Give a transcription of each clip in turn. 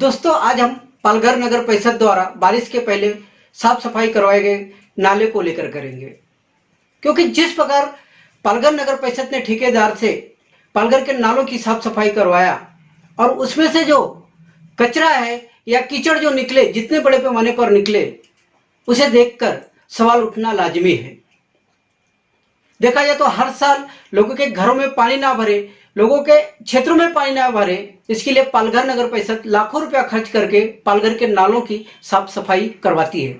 दोस्तों, आज हम पालघर नगर परिषद द्वारा बारिश के पहले साफ सफाई करवाए गए नाले को लेकर करेंगे, क्योंकि जिस प्रकार पालघर नगर परिषद ने ठेकेदार से पालघर के नालों की साफ सफाई करवाया और उसमें से जो कचरा है या कीचड़ जो निकले, जितने बड़े पैमाने पर निकले, उसे देखकर सवाल उठना लाजमी है। देखा जाए तो हर साल लोगों के घरों में पानी ना भरे, लोगों के क्षेत्रों में पानी ना भरे, इसके लिए पालघर नगर परिषद लाखों रुपया खर्च करके पालघर के नालों की साफ सफाई करवाती है।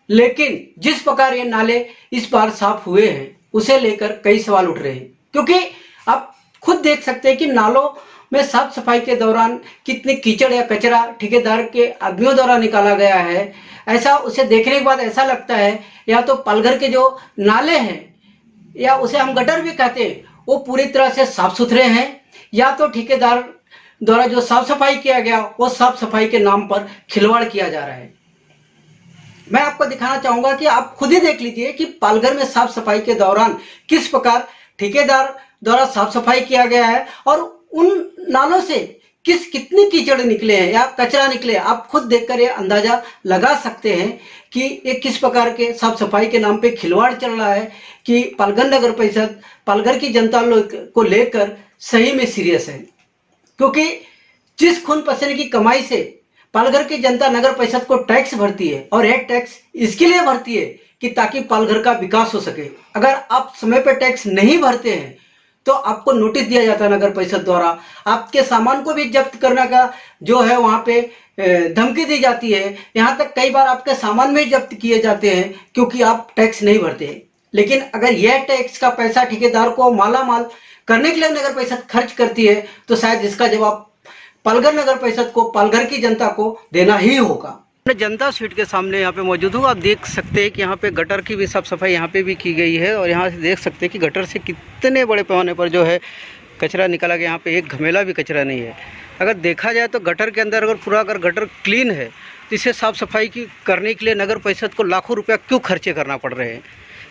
लेकिन जिस प्रकार ये नाले इस बार साफ हुए हैं, उसे लेकर कई सवाल उठ रहे हैं, क्योंकि आप खुद देख सकते हैं कि नालों में साफ सफाई के दौरान कितने कीचड़ या कचरा ठेकेदार के आदमियों द्वारा निकाला गया है। ऐसा उसे देखने के बाद ऐसा लगता है या तो पालघर के जो नाले हैं, या उसे हम गटर भी कहते हैं, वो पूरी तरह से साफ सुथरे हैं, या तो ठेकेदार द्वारा जो साफ सफाई किया गया वो साफ सफाई के नाम पर खिलवाड़ किया जा रहा है। मैं आपको दिखाना चाहूंगा कि आप खुद ही देख लीजिए कि पालघर में साफ सफाई के दौरान किस प्रकार ठेकेदार द्वारा साफ सफाई किया गया है और उन नालों से कितनी कीचड़ निकले हैं या कचरा निकले। आप खुद देखकर ये अंदाजा लगा सकते हैं कि ये किस प्रकार के साफ सफाई के नाम पे खिलवाड़ चल रहा है, कि पालघर नगर परिषद पालघर की जनता को लेकर सही में सीरियस है। क्योंकि जिस खून पसीने की कमाई से पालघर की जनता नगर परिषद को टैक्स भरती है, और यह टैक्स इसके लिए भरती है कि ताकि पालघर का विकास हो सके। अगर आप समय पर टैक्स नहीं भरते हैं तो आपको नोटिस दिया जाता है नगर परिषद द्वारा, आपके सामान को भी जब्त करने का जो है वहां पे धमकी दी जाती है। यहाँ तक कई बार आपके सामान में जब्त किए जाते हैं क्योंकि आप टैक्स नहीं भरते हैं। लेकिन अगर यह टैक्स का पैसा ठेकेदार को माला माल करने के लिए नगर परिषद खर्च करती है, तो शायद इसका जवाब पालघर नगर परिषद को, पालघर की जनता को देना ही होगा। मैं जनता सीट के सामने यहाँ पे मौजूद हूँ। आप देख सकते हैं कि यहाँ पे गटर की भी साफ सफाई यहाँ पे भी की गई है, और यहाँ से देख सकते हैं कि गटर से कितने बड़े पैमाने पर जो है कचरा निकाला गया। यहाँ पे एक घमेला भी कचरा नहीं है। अगर देखा जाए तो गटर के अंदर अगर गटर क्लीन है तो इसे साफ़ सफाई करने के लिए नगर परिषद को लाखों रुपया क्यों खर्चे करना पड़ रहे हैं?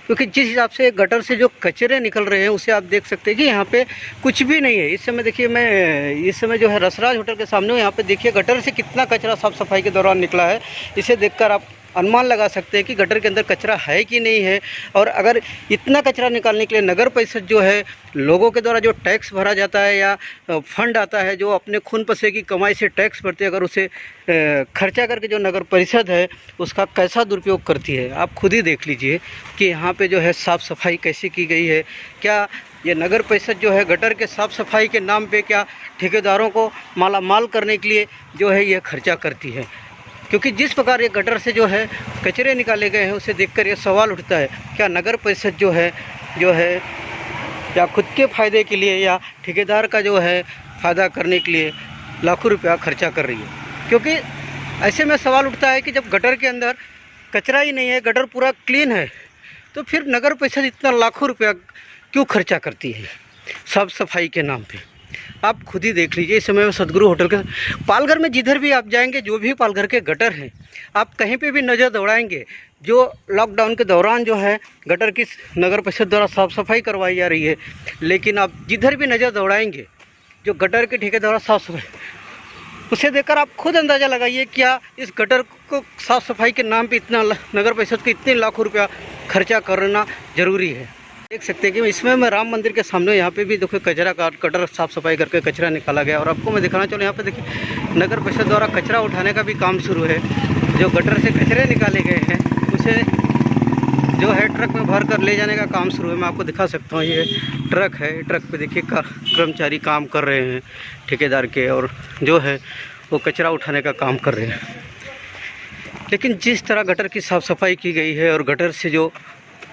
क्योंकि जिस हिसाब से गटर से जो कचरे निकल रहे हैं उसे आप देख सकते हैं कि यहाँ पे कुछ भी नहीं है। इस समय देखिए, मैं इस समय जो है रसराज होटल के सामने हूँ। यहाँ पे देखिए गटर से कितना कचरा साफ़ सफाई के दौरान निकला है। इसे देखकर आप अनुमान लगा सकते हैं कि गटर के अंदर कचरा है कि नहीं है। और अगर इतना कचरा निकालने के लिए नगर परिषद जो है, लोगों के द्वारा जो टैक्स भरा जाता है या फंड आता है, जो अपने खून पसीने की कमाई से टैक्स भरते हैं, अगर उसे खर्चा करके जो नगर परिषद है उसका कैसा दुरुपयोग करती है, आप खुद ही देख लीजिए कि यहाँ पे जो है साफ़ सफाई कैसे की गई है। क्या ये नगर परिषद जो है गटर के साफ़ सफाई के नाम पे क्या ठेकेदारों को माला माल करने के लिए जो है ये खर्चा करती है? क्योंकि जिस प्रकार ये गटर से जो है कचरे निकाले गए हैं, उसे देखकर ये सवाल उठता है, क्या नगर परिषद जो है या खुद के फ़ायदे के लिए या ठेकेदार का जो है फ़ायदा करने के लिए लाखों रुपया खर्चा कर रही है? क्योंकि ऐसे में सवाल उठता है कि जब गटर के अंदर कचरा ही नहीं है, गटर पूरा क्लीन है, तो फिर नगर परिषद इतना लाखों रुपया क्यों खर्चा करती है साफ सफाई के नाम पे? आप खुद ही देख लीजिए। इस समय में सदगुरु होटल के पालघर में जिधर भी आप जाएंगे, जो भी पालघर के गटर हैं, आप कहीं पे भी नज़र दौड़ाएंगे, जो लॉकडाउन के दौरान जो है गटर की नगर परिषद द्वारा साफ़ सफाई करवाई जा रही है, लेकिन आप जिधर भी नज़र दौड़ाएंगे जो गटर के ठेके द्वारा साफ़ सफाई, उसे देखकर आप खुद अंदाज़ा लगाइए क्या इस गटर को साफ़ सफाई के नाम पर इतना नगर परिषद को इतने लाखों रुपया खर्चा करना ज़रूरी है? देख सकते हैं कि इसमें मैं राम मंदिर के सामने, यहाँ पे भी देखो कचरा गटर साफ़ सफाई करके कचरा निकाला गया। और आपको मैं दिखाना चाहूँ, यहाँ पे देखिए नगर परिषद द्वारा कचरा उठाने का भी काम शुरू है। जो गटर से कचरे निकाले गए हैं उसे जो है ट्रक में भर कर ले जाने का काम शुरू है। मैं आपको दिखा सकता हूँ, ये ट्रक है। ट्रक पे देखिए कर्मचारी काम कर रहे हैं ठेकेदार के, और जो है वो कचरा उठाने का काम कर रहे हैं। लेकिन जिस तरह गटर की साफ़ सफाई की गई है और गटर से जो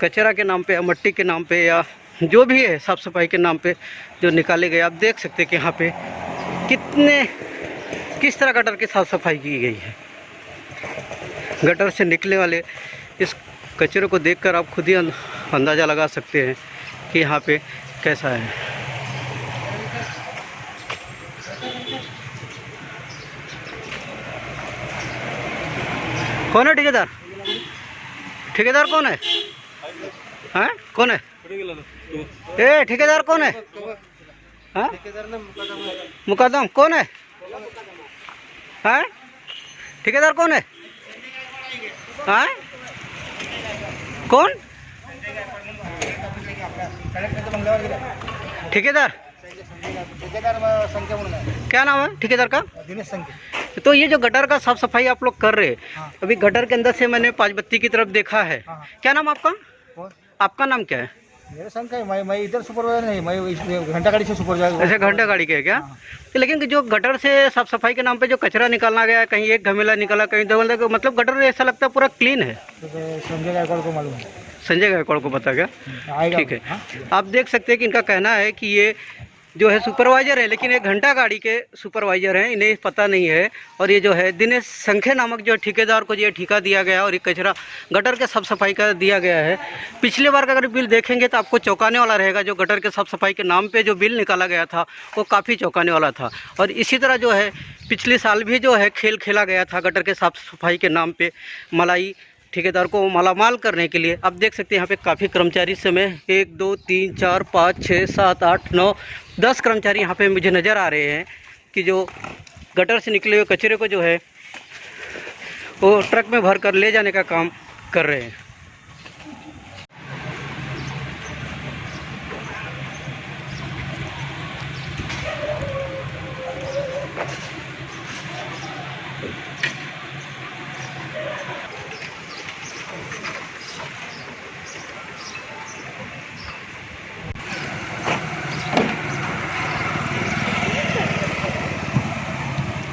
कचरा के नाम पे या मट्टी के नाम पे या जो भी है साफ़ सफाई के नाम पे जो निकाले गए, आप देख सकते हैं कि यहाँ पे किस तरह गटर की साफ़ सफाई की गई है। गटर से निकलने वाले इस कचरे को देखकर आप खुद ही अंदाज़ा लगा सकते हैं कि यहाँ पे कैसा है। कौन है ठेकेदार? ठेकेदार कौन है? हाँ, कौन है? ए ठेकेदार कौन है? हाँ, मुकदम कौन है? हैं? ठेकेदार कौन है? हैं? कौन? ठेकेदार? क्या नाम है ठेकेदार का? दिनेश संख्या। तो ये जो गटर का साफ सफाई आप लोग कर रहे हैं, हाँ। अभी गटर के अंदर से मैंने पाँच बत्ती की तरफ देखा है। हाँ। क्या नाम आपका? कौन? आपका नाम क्या है? मेरा संख्या है, मैं इधर सुपरवाइजर नहीं, मैं घंटा गाड़ी से सुपरवाइजर। ऐसे घंटा गाड़ी के है क्या? हाँ। तो लेकिन जो गटर से साफ सफाई के नाम पे जो कचरा निकालना गया है, कहीं एक घमेला निकला, कहीं दो, मतलब गटर ऐसा लगता है पूरा क्लीन है। तो संजय गायकवाड़ को मालूम है। संजय गायकवाड़ को पता क्या? आएगा। ठीक है। हाँ? आप देख सकते हैं कि इनका कहना है कि ये जो है सुपरवाइजर है, लेकिन एक घंटा गाड़ी के सुपरवाइजर हैं, इन्हें पता नहीं है। और ये जो है दिनेश संख्या नामक जो ठेकेदार को ये ठेका दिया गया और ये कचरा गटर के साफ सफाई का दिया गया है। पिछले बार का अगर बिल देखेंगे तो आपको चौंकाने वाला रहेगा। जो गटर के साफ सफाई के नाम पे जो बिल निकाला गया था वो काफ़ी चौंकाने वाला था। और इसी तरह जो है पिछले साल भी जो है खेल खेला गया था गटर के साफ सफाई के नाम पे, मलाई ठेकेदार को मालामाल करने के लिए। आप देख सकते हैं यहाँ पे काफ़ी कर्मचारी इस समय 1 2 3 4 5 6 7 8 9 10 कर्मचारी यहाँ पे मुझे नज़र आ रहे हैं कि जो गटर से निकले हुए कचरे को जो है वो ट्रक में भर कर ले जाने का काम कर रहे हैं।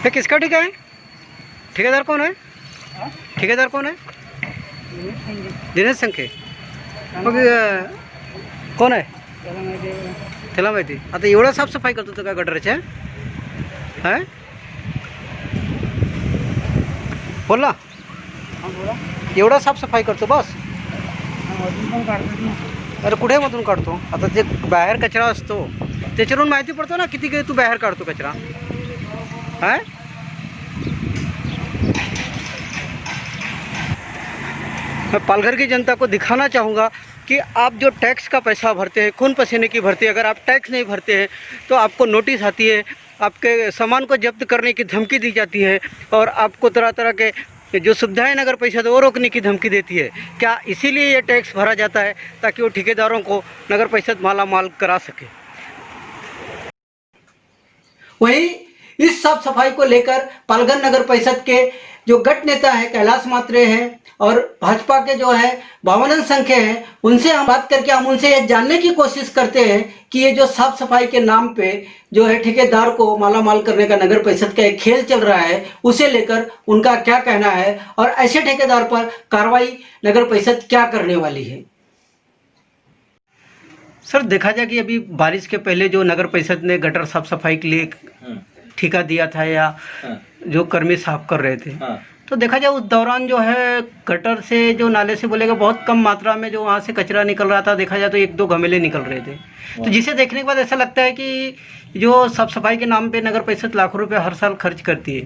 ये किसका ठेका है? ठेकेदार कौन है? ठेकेदार कौन है? दिनेश संख्या। मग कोण आहे? त्याला माहिती. आता एवढं साफसफाई करतो तो का गटरच्या? है? बोल ना. एवढा साफसफाई करतो बस? अरे कुठे मधून काढतो? आता जे बाहेर कचरा असतो त्याच्यावरून माहिती पडतो ना किती तू बाहेर काढतो कचरा. है? मैं पालघर की जनता को दिखाना चाहूँगा कि आप जो टैक्स का पैसा भरते हैं, खून पसीने की भरते हैं, अगर आप टैक्स नहीं भरते हैं तो आपको नोटिस आती है, आपके सामान को जब्त करने की धमकी दी जाती है और आपको तरह तरह के जो सुविधाएं नगर परिषद वो रोकने की धमकी देती है। क्या इसीलिए ये टैक्स भरा जाता है ताकि वो ठेकेदारों को नगर परिषद माला माल करा सके? वही इस साफ सफाई को लेकर पालघर नगर परिषद के जो गट नेता है कैलाश मात्रे हैं और भाजपा के जो है भावानंद संख्या हैं, उनसे हम बात करके हम उनसे ये जानने की कोशिश करते हैं कि ये जो साफ सफाई के नाम पे जो है ठेकेदार को मालामाल करने का नगर परिषद का एक खेल चल रहा है, उसे लेकर उनका क्या कहना है और ऐसे ठेकेदार पर कार्रवाई नगर परिषद क्या करने वाली है। सर, देखा जाए कि अभी बारिश के पहले जो नगर परिषद ने गटर साफ सफाई के लिए ठेका दिया था या जो कर्मी साफ कर रहे थे, तो देखा जाए उस दौरान जो है गटर से जो नाले से बोलेगा बहुत कम मात्रा में जो वहाँ से कचरा निकल रहा था। देखा जाए तो 1-2 गमेले निकल रहे थे, तो जिसे देखने के बाद ऐसा लगता है कि जो साफ सफाई के नाम पे नगर परिषद लाखों रुपए हर साल खर्च करती है,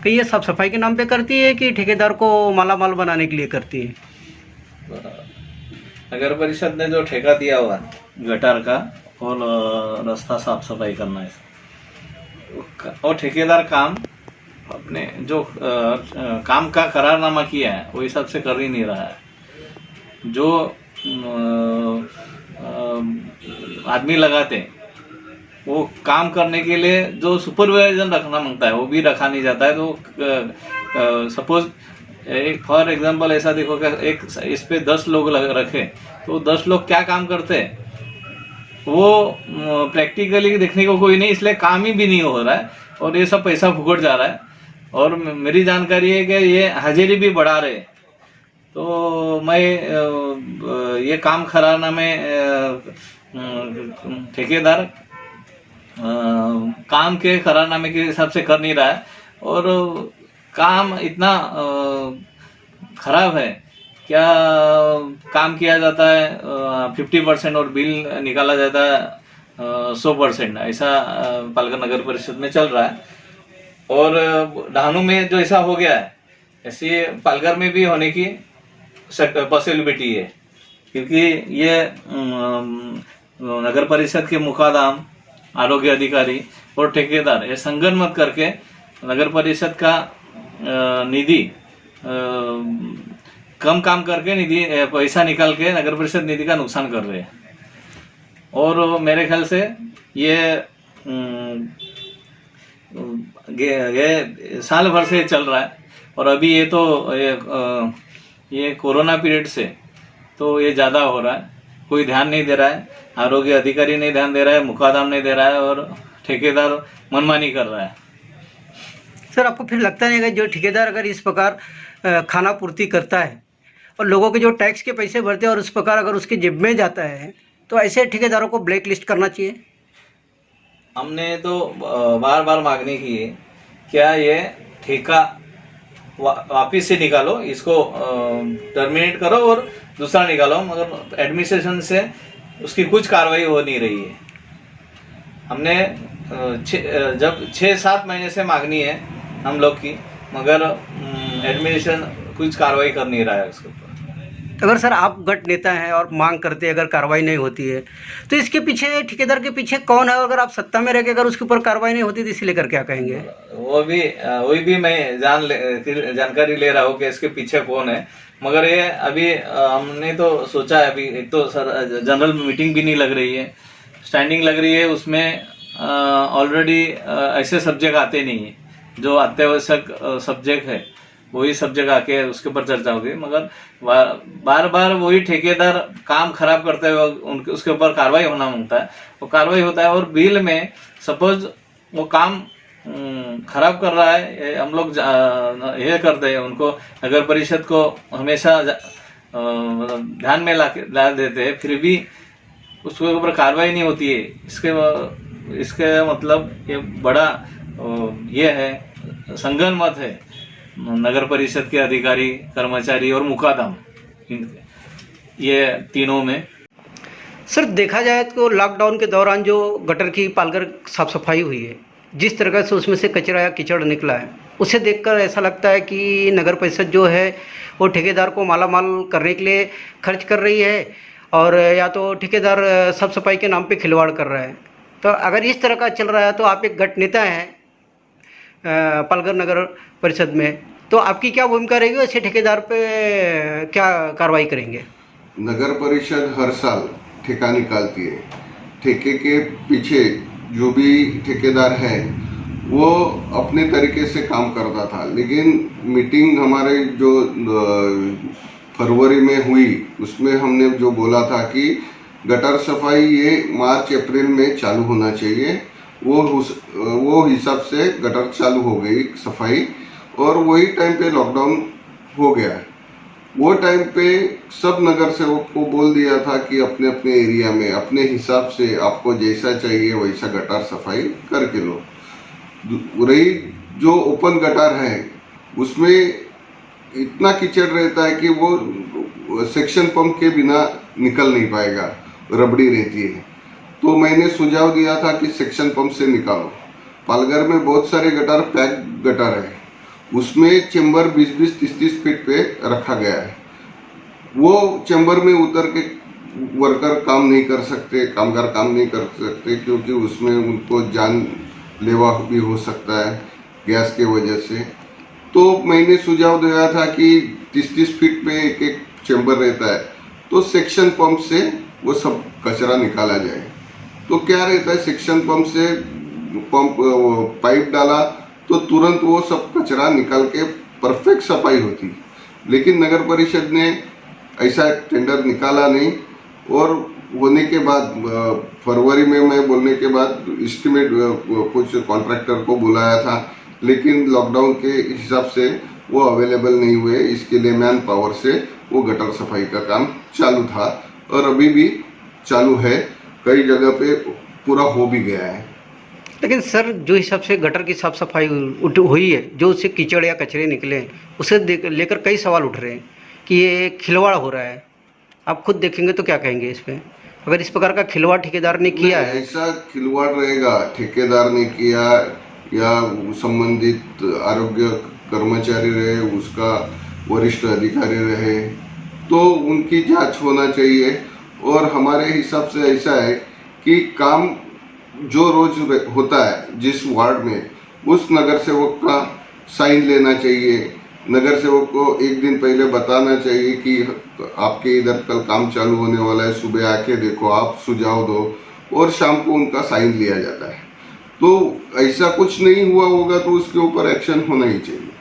कि ये साफ सफाई के नाम पे करती है कि ठेकेदार को मालामाल बनाने के लिए करती है? नगर परिषद ने जो ठेका दिया हुआ गटर का और रास्ता साफ सफाई करना है, और ठेकेदार काम अपने जो काम का करारनामा किया है वो हिसाब से कर ही नहीं रहा है। जो आदमी लगाते वो काम करने के लिए जो सुपरवाइजर रखना मांगता है वो भी रखा नहीं जाता है। तो सपोज एक फॉर एग्जांपल ऐसा देखो कि एक इस पे 10 लोग रखे तो 10 लोग क्या काम करते हैं वो प्रैक्टिकली देखने को कोई नहीं, इसलिए काम ही भी नहीं हो रहा है और ये सब पैसा फुकट जा रहा है। और मेरी जानकारी है कि ये हाजिरी भी बढ़ा रहे, तो मैं ये काम करारनामे ठेकेदार काम के करारनामे के हिसाब से कर नहीं रहा है और काम इतना खराब है। क्या काम किया जाता है 50% और बिल निकाला जाता है 100%, ऐसा पालघर नगर परिषद में चल रहा है। और डहाणू में जो ऐसा हो गया है ऐसे पालघर में भी होने की पॉसिबिलिटी है, क्योंकि ये नगर परिषद के मुकादम, आरोग्य अधिकारी और ठेकेदार ये संगठन मत करके नगर परिषद का निधि कम काम करके निधि पैसा निकाल के नगर परिषद निधि का नुकसान कर रहे हैं। और मेरे ख्याल से ये साल भर से चल रहा है। और अभी ये तो ये कोरोना पीरियड से तो ये ज़्यादा हो रहा है। कोई ध्यान नहीं दे रहा है, आरोग्य अधिकारी नहीं ध्यान दे रहा है, मुकादम नहीं दे रहा है और ठेकेदार मनमानी कर रहा है। सर, आपको फिर लगता नहीं है कि जो ठेकेदार अगर इस प्रकार खाना पूर्ति करता है और लोगों के जो टैक्स के पैसे भरते हैं और उस प्रकार अगर उसके जेब में जाता है तो ऐसे ठेकेदारों को ब्लैक लिस्ट करना चाहिए? हमने तो बार बार मांगनी की है, क्या ये ठेका वापिस से निकालो, इसको टर्मिनेट करो और दूसरा निकालो, मगर एडमिनिस्ट्रेशन से उसकी कुछ कार्रवाई हो नहीं रही है। हमने जब 6-7 महीने से मांगनी है हम लोग की, मगर एडमिनिस्ट्रेशन कुछ कार्रवाई कर नहीं रहा है उसके ऊपर। अगर सर आप गट नेता हैं और मांग करते हैं, अगर कार्रवाई नहीं होती है तो इसके पीछे, ठेकेदार के पीछे कौन है? अगर आप सत्ता में रह के अगर उसके ऊपर कार्रवाई नहीं होती तो इसे लेकर क्या कहेंगे? वही भी मैं जानकारी ले रहा हूँ कि इसके पीछे कौन है। मगर ये अभी हमने तो सोचा है, अभी एक तो सर जनरल मीटिंग भी नहीं लग रही है, स्टैंडिंग लग रही है, उसमें ऑलरेडी ऐसे सब्जेक्ट आते नहीं है जो अत्यावश्यक सब्जेक्ट है, वही सब्जेक्ट आके उसके ऊपर चर्चा होगी। मगर बार बार वही ठेकेदार काम खराब करते हुए उनके उसके ऊपर कार्रवाई होना मांगता है, वो कार्रवाई होता है। और बिल में सपोज वो काम खराब कर रहा है, हम लोग ये करते हैं, उनको नगर परिषद को हमेशा ध्यान में ला देते हैं, फिर भी उसके ऊपर कार्रवाई नहीं होती है। इसके मतलब ये बड़ा ये है, संगनमत है नगर परिषद के अधिकारी, कर्मचारी और मुकादम, ये तीनों में। सर, देखा जाए तो लॉकडाउन के दौरान जो गटर की पालघर साफ सफाई हुई है, जिस तरह से उसमें से कचरा या कीचड़ निकला है, उसे देखकर ऐसा लगता है कि नगर परिषद जो है वो ठेकेदार को मालामाल करने के लिए खर्च कर रही है, और या तो ठेकेदार साफ सफाई के नाम पे खिलवाड़ कर रहा है। तो अगर इस तरह का चल रहा है, तो आप एक गट नेता हैं पालघर नगर परिषद में, तो आपकी क्या भूमिका रहेगी? ऐसे ठेकेदार पे क्या कार्रवाई करेंगे? नगर परिषद हर साल ठेका निकालती है। ठेके के पीछे जो भी ठेकेदार है वो अपने तरीके से काम करता था, लेकिन मीटिंग हमारे जो फरवरी में हुई उसमें हमने जो बोला था कि गटर सफाई ये मार्च अप्रैल में चालू होना चाहिए, वो हिसाब से गटर चालू हो गई सफाई, और वही टाइम पे लॉकडाउन हो गया। वो टाइम पे सब नगर सेवक को बोल दिया था कि अपने अपने एरिया में अपने हिसाब से आपको जैसा चाहिए वैसा गटर सफाई करके लो। रही जो ओपन गटर है उसमें इतना कीचड़ रहता है कि वो सेक्शन पंप के बिना निकल नहीं पाएगा, रबड़ी रहती है। तो मैंने सुझाव दिया था कि सेक्शन पंप से निकालो। पालघर में बहुत सारे गटर पैक गटर है, उसमें चेंबर 20-20, 30-30 फीट पे रखा गया है। वो चेंबर में उतर के वर्कर काम नहीं कर सकते, कामगार काम नहीं कर सकते, क्योंकि उसमें उनको जानलेवा भी हो सकता है गैस के वजह से। तो मैंने सुझाव दिया था कि 30-30 फीट पे एक एक चेंबर रहता है, तो सेक्शन पंप से वो सब कचरा निकाला जाए। तो क्या रहता है, सेक्शन पंप से पाइप डाला तो तुरंत वो सब कचरा निकाल के परफेक्ट सफाई होती। लेकिन नगर परिषद ने ऐसा टेंडर निकाला नहीं, और होने के बाद फरवरी में मैं बोलने के बाद एस्टिमेट कुछ कॉन्ट्रैक्टर को बुलाया था, लेकिन लॉकडाउन के हिसाब से वो अवेलेबल नहीं हुए। इसके लिए मैन पावर से वो गटर सफाई का काम चालू था और अभी भी चालू है, कई जगह पे पूरा हो भी गया है। लेकिन सर, जो हिसाब से गटर की साफ सफाई हुई है, जो उससे कीचड़ या कचरे निकले, उसे लेकर कई सवाल उठ रहे हैं कि ये खिलवाड़ हो रहा है। आप खुद देखेंगे तो क्या कहेंगे इस पर? अगर इस प्रकार का खिलवाड़ ठेकेदार ने किया है, ऐसा खिलवाड़ रहेगा, ठेकेदार ने किया या संबंधित आरोग्य कर्मचारी रहे, उसका वरिष्ठ अधिकारी रहे, तो उनकी जांच होना चाहिए। और हमारे हिसाब से ऐसा है कि काम जो रोज होता है जिस वार्ड में, उस नगर सेवक का साइन लेना चाहिए। नगर सेवक को एक दिन पहले बताना चाहिए कि आपके इधर कल काम चालू होने वाला है, सुबह आके देखो, आप सुझाव दो, और शाम को उनका साइन लिया जाता है। तो ऐसा कुछ नहीं हुआ होगा तो उसके ऊपर एक्शन होना ही चाहिए।